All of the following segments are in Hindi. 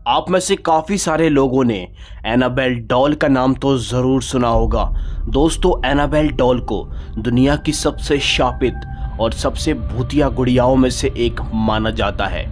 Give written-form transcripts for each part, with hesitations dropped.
आप में से काफ़ी सारे लोगों ने एनाबेल डॉल का नाम तो ज़रूर सुना होगा। दोस्तों, एनाबेल डॉल को दुनिया की सबसे शापित और सबसे भूतिया गुड़ियाओं में से एक माना जाता है।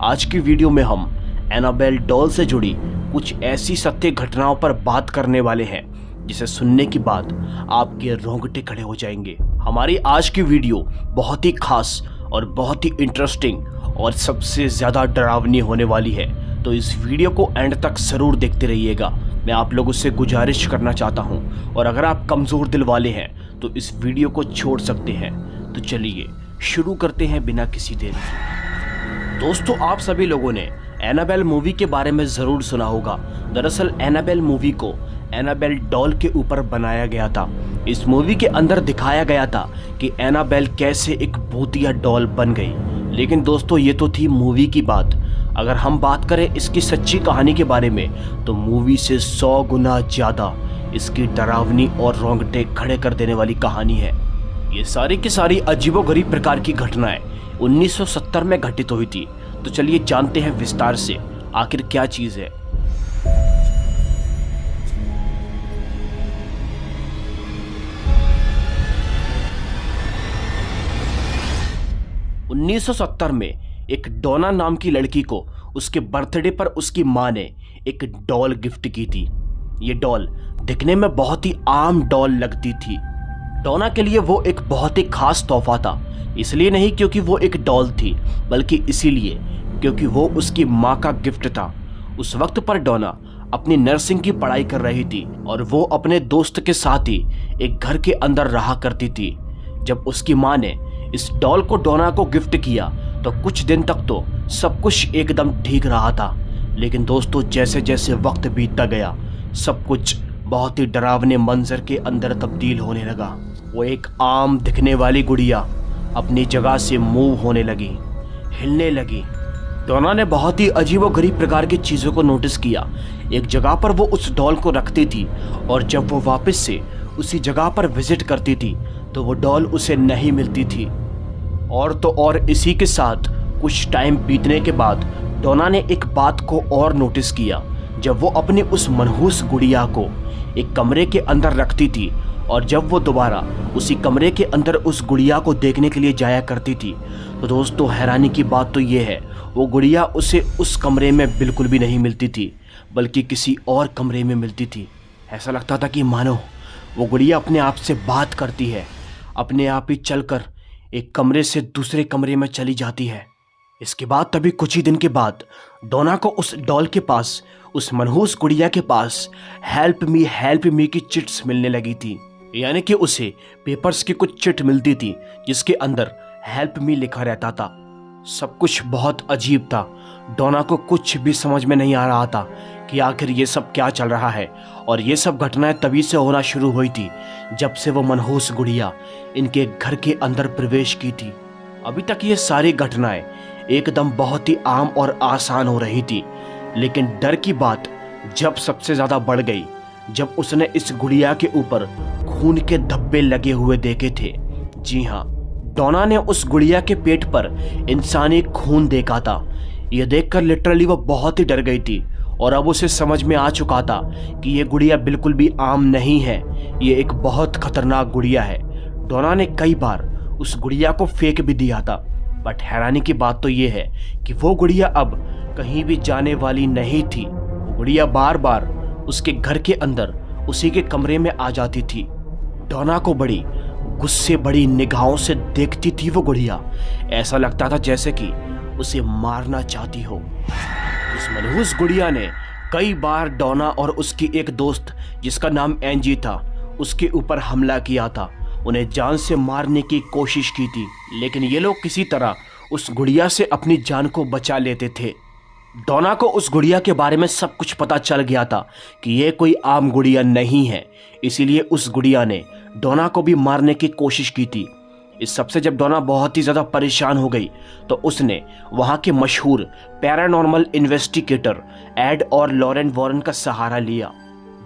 आज की वीडियो में हम एनाबेल डॉल से जुड़ी कुछ ऐसी सत्य घटनाओं पर बात करने वाले हैं जिसे सुनने के बाद आपके रोंगटे खड़े हो जाएंगे। हमारी आज की वीडियो बहुत ही खास और बहुत ही इंटरेस्टिंग और सबसे ज़्यादा डरावनी होने वाली है, तो इस वीडियो को एंड तक ज़रूर देखते रहिएगा। मैं आप लोगों से गुजारिश करना चाहता हूं, और अगर आप कमज़ोर दिल वाले हैं तो इस वीडियो को छोड़ सकते हैं। तो चलिए शुरू करते हैं बिना किसी देरी के। दोस्तों, आप सभी लोगों ने एनाबेल मूवी के बारे में ज़रूर सुना होगा। दरअसल एनाबेल मूवी को एनाबेल डॉल के ऊपर बनाया गया था। इस मूवी के अंदर दिखाया गया था कि एनाबेल कैसे एक भूतिया डॉल बन गई। लेकिन दोस्तों, ये तो थी मूवी की बात। अगर हम बात करें इसकी सच्ची कहानी के बारे में तो मूवी से 100 गुना ज़्यादा इसकी डरावनी और रोंगटे खड़े कर देने वाली कहानी है। ये सारी की सारी अजीबोगरीब प्रकार की घटनाएं 1970 में घटित हुई थी। तो चलिए जानते हैं विस्तार से आखिर क्या चीज़ है। 1970 में एक डोना नाम की लड़की को उसके बर्थडे पर उसकी माँ ने एक डॉल गिफ्ट की थी। ये डॉल दिखने में बहुत ही आम डॉल लगती थी। डोना के लिए वो एक बहुत ही खास तोहफा था, इसलिए नहीं क्योंकि वो एक डॉल थी, बल्कि इसीलिए क्योंकि वो उसकी माँ का गिफ्ट था। उस वक्त पर डोना अपनी नर्सिंग की पढ़ाई कर रही थी और वो अपने दोस्त के साथ ही एक घर के अंदर रहा करती थी। जब उसकी माँ ने इस डॉल को डोना को गिफ्ट किया तो कुछ दिन तक तो सब कुछ एकदम ठीक रहा था। लेकिन दोस्तों, जैसे जैसे वक्त बीतता गया सब कुछ बहुत ही डरावने मंजर के अंदर तब्दील होने लगा। वो एक आम दिखने वाली गुड़िया अपनी जगह से मूव होने लगी, हिलने लगी। डोना ने बहुत ही अजीबोगरीब प्रकार की चीज़ों को नोटिस किया। एक जगह पर वो उस डॉल को रखती थी और जब वो वापस से उसी जगह पर विजिट करती थी तो वो डॉल उसे नहीं मिलती थी। और तो और इसी के साथ कुछ टाइम बीतने के बाद डोना ने एक बात को और नोटिस किया। जब वो अपनी उस मनहूस गुड़िया को एक कमरे के अंदर रखती थी और जब वो दोबारा उसी कमरे के अंदर उस गुड़िया को देखने के लिए जाया करती थी तो दोस्तों, हैरानी की बात तो ये है वो गुड़िया उसे उस कमरे में बिल्कुल भी नहीं मिलती थी, बल्कि किसी और कमरे में मिलती थी। ऐसा लगता था कि मानो वो गुड़िया अपने आप से बात करती है, अपने आप ही चलकर एक कमरे से दूसरे कमरे में चली जाती है। इसके बाद तभी कुछ ही दिन के बाद डोना को उस डॉल के पास, उस मनहूस गुड़िया के पास हेल्प मी की चिट्स मिलने लगी थी। यानी कि उसे पेपर्स की कुछ चिट मिलती थी जिसके अंदर हेल्प मी लिखा रहता था। सब कुछ बहुत अजीब था। डोना को कुछ भी समझ में नहीं आ रहा था कि आखिर ये सब क्या चल रहा है। और ये सब घटनाएं तभी से होना शुरू हुई थी जब से वो मनहूस गुड़िया इनके घर के अंदर प्रवेश की थी। अभी तक ये सारी घटनाएं एकदम बहुत ही आम और आसान हो रही थी, लेकिन डर की बात जब सबसे ज़्यादा बढ़ गई जब उसने इस गुड़िया के ऊपर खून के धब्बे लगे हुए देखे थे। जी हाँ, डोना ने उस गुड़िया के पेट पर इंसानी खून देखा था। यह देखकर लिटरली वो बहुत ही डर गई थी और अब उसे समझ में आ चुका था कि ये गुड़िया बिल्कुल भी आम नहीं है, ये एक बहुत खतरनाक गुड़िया है। डोना ने कई बार उस गुड़िया को फेंक भी दिया था, बट हैरानी की बात तो ये है कि वो गुड़िया अब कहीं भी जाने वाली नहीं थी। वो गुड़िया बार बार उसके घर के अंदर उसी के कमरे में आ जाती थी। डोना को बड़ी गुस्से बड़ी निगाहों से देखती थी वो गुड़िया। ऐसा लगता था जैसे कि उसे मारना चाहती हो। उस मनहूस गुड़िया ने कई बार डोना और उसकी एक दोस्त जिसका नाम एंजी था उसके ऊपर हमला किया था, उन्हें जान से मारने की कोशिश की थी, लेकिन ये लोग किसी तरह उस गुड़िया से अपनी जान को बचा लेते थे। डोना को उस गुड़िया के बारे में सब कुछ पता चल गया था कि ये कोई आम गुड़िया नहीं है, इसीलिए उस गुड़िया ने डोना को भी मारने की कोशिश की थी। इस सबसे जब डोना बहुत ही ज़्यादा परेशान हो गई तो उसने वहाँ के मशहूर पैरानॉर्मल इन्वेस्टिगेटर एड और लॉरेन वॉरेन का सहारा लिया।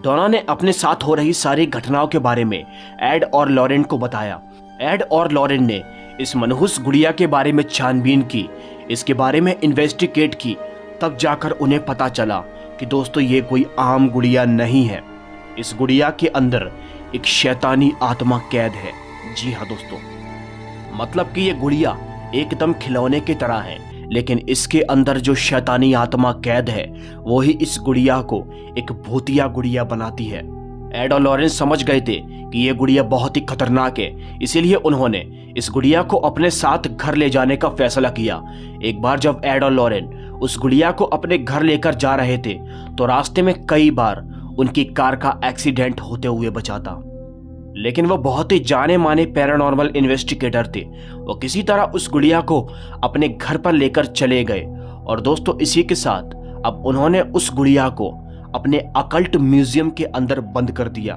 डोना ने अपने साथ हो रही सारी घटनाओं के बारे में एड और लॉरेन को बताया। एड और लॉरेन ने इस मनहूस गुड़िया के बारे में छानबीन की, इसके बारे में इन्वेस्टिगेट की, तब जाकर उन्हें पता चला कि दोस्तों ये कोई आम गुड़िया नहीं है। इस गुड़िया के अंदर एक शैतानी आत्मा कैद है। जी हाँ दोस्तों, मतलब कि ये गुड़िया एकदम खिलौने की तरह है, लेकिन इसके अंदर जो शैतानी आत्मा कैद है वो ही इस गुड़िया को एक भूतिया गुड़िया बनाती है। एड और लॉरेंस समझ गए थे कि ये गुड़िया बहुत ही खतरनाक है, इसीलिए उन्होंने इस गुड़िया को अपने साथ घर ले जाने का फैसला किया। एक बार जब एड और लॉरेन उस गुड़िया को अपने घर लेकर जा रहे थे तो रास्ते में कई बार उनकी कार का एक्सीडेंट होते हुए बचा था, लेकिन वो बहुत ही जाने माने पैरानॉर्मल इन्वेस्टिगेटर थे। वो किसी तरह उस गुड़िया को अपने घर पर लेकर चले गए और दोस्तों इसी के साथ अब उन्होंने उस गुड़िया को अपने अकल्ट म्यूजियम के अंदर बंद कर दिया।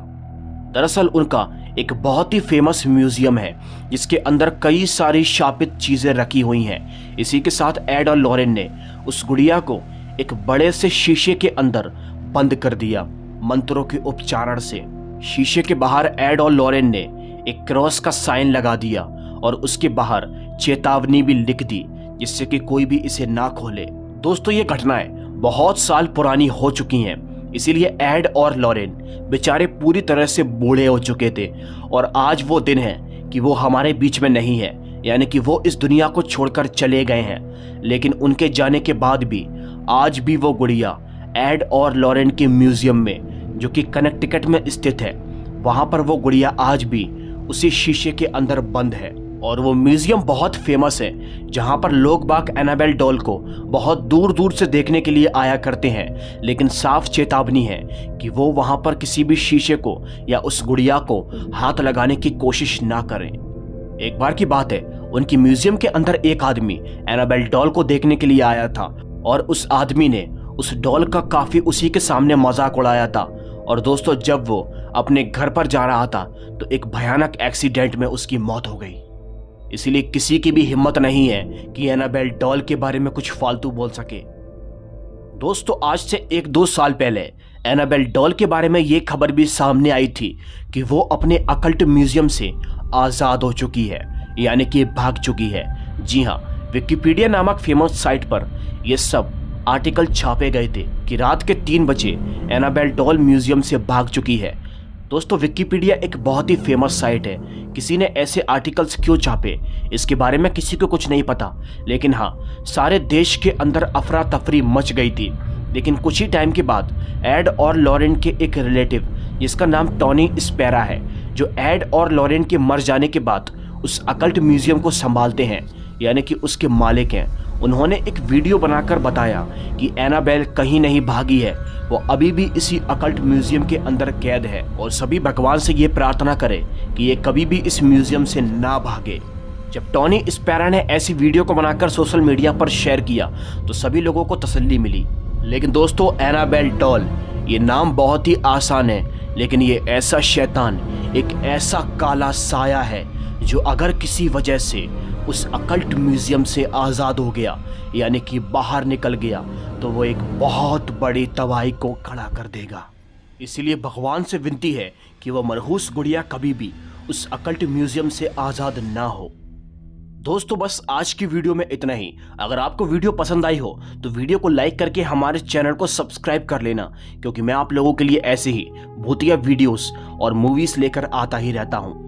दरअसल उनका एक बहुत ही फेमस म्यूजियम है जिसके अंदर कई सारी शापित चीजें रखी हुई हैं। इसी के साथ एड और लॉरेन ने उस गुड़िया को एक बड़े से शीशे के अंदर बंद कर दिया मंत्रों के उच्चारण से। शीशे के बाहर एड और लॉरेन ने एक क्रॉस का साइन लगा दिया और उसके बाहर चेतावनी भी लिख दी जिससे कि कोई भी इसे ना खोले। दोस्तों ये घटनाएं बहुत साल पुरानी हो चुकी हैं, इसीलिए एड और लॉरेन बेचारे पूरी तरह से बूढ़े हो चुके थे और आज वो दिन है कि वो हमारे बीच में नहीं है, यानी कि वो इस दुनिया को छोड़कर चले गए हैं। लेकिन उनके जाने के बाद भी आज भी वो गुड़िया एड और लॉरेन के म्यूजियम में जो कि कनेक्टिकट में स्थित है, वहां पर वो गुड़िया आज भी उसी शीशे के अंदर बंद है। और वो म्यूजियम बहुत फेमस है जहां पर लोग बाग एनाबेल डॉल को बहुत दूर दूर से देखने के लिए आया करते हैं, लेकिन साफ चेतावनी है कि वो वहां पर किसी भी शीशे को या उस गुड़िया को हाथ लगाने की कोशिश ना करें। एक बार की बात है, उनकी म्यूजियम के अंदर एक आदमी एनाबेल डॉल को देखने के लिए आया था और उस आदमी ने उस डॉल का काफी उसी के सामने मजाक उड़ाया था। और दोस्तों जब वो अपने घर पर जा रहा था तो एक भयानक एक्सीडेंट में उसकी मौत हो गई। इसीलिए किसी की भी हिम्मत नहीं है कि एनाबेल डॉल के बारे में कुछ फालतू बोल सके। दोस्तों आज से 1-2 साल पहले एनाबेल डॉल के बारे में ये खबर भी सामने आई थी कि वो अपने अकल्ट म्यूजियम से आजाद हो चुकी है, यानी कि भाग चुकी है। जी हाँ, विकिपीडिया नामक फेमस साइट पर यह सब आर्टिकल छापे गए थे कि रात के 3 बजे एनाबेल डॉल म्यूजियम से भाग चुकी है। दोस्तों विकिपीडिया एक बहुत ही फेमस साइट है, किसी ने ऐसे आर्टिकल्स क्यों छापे इसके बारे में किसी को कुछ नहीं पता, लेकिन हाँ सारे देश के अंदर अफरा तफरी मच गई थी। लेकिन कुछ ही टाइम के बाद एड और लॉरेन के एक रिलेटिव जिसका नाम टॉनी स्पैरा है, जो एड और लॉरेन के मर जाने के बाद उस अकल्ट म्यूजियम को संभालते हैं, यानी कि उसके मालिक हैं, उन्होंने एक वीडियो बनाकर बताया कि एनाबेल कहीं नहीं भागी है, वो अभी भी इसी अकल्ट म्यूजियम के अंदर कैद है और सभी भगवान से ये प्रार्थना करें कि ये कभी भी इस म्यूजियम से ना भागे। जब टॉनी स्पैरा ने ऐसी वीडियो को बनाकर सोशल मीडिया पर शेयर किया तो सभी लोगों को तसल्ली मिली। लेकिन दोस्तों एनाबेल डॉल ये नाम बहुत ही आसान है, लेकिन ये ऐसा शैतान, एक ऐसा काला साया है जो अगर किसी वजह से उस अकल्ट म्यूजियम से आज़ाद हो गया, यानी कि बाहर निकल गया, तो वो एक बहुत बड़ी तबाही को खड़ा कर देगा। इसीलिए भगवान से विनती है कि वो मनहूस गुड़िया कभी भी उस अकल्ट म्यूजियम से आज़ाद ना हो। दोस्तों बस आज की वीडियो में इतना ही। अगर आपको वीडियो पसंद आई हो तो वीडियो को लाइक करके हमारे चैनल को सब्सक्राइब कर लेना, क्योंकि मैं आप लोगों के लिए ऐसे ही भूतिया वीडियोस और मूवीज लेकर आता ही रहता हूं।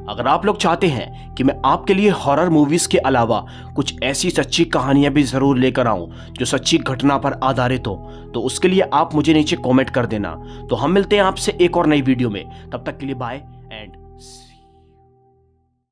अगर आप लोग चाहते हैं कि मैं आपके लिए हॉरर मूवीज के अलावा कुछ ऐसी सच्ची कहानियां भी जरूर लेकर आऊं जो सच्ची घटना पर आधारित हो, तो उसके लिए आप मुझे नीचे कमेंट कर देना। तो हम मिलते हैं आपसे एक और नई वीडियो में, तब तक के लिए बाय एंड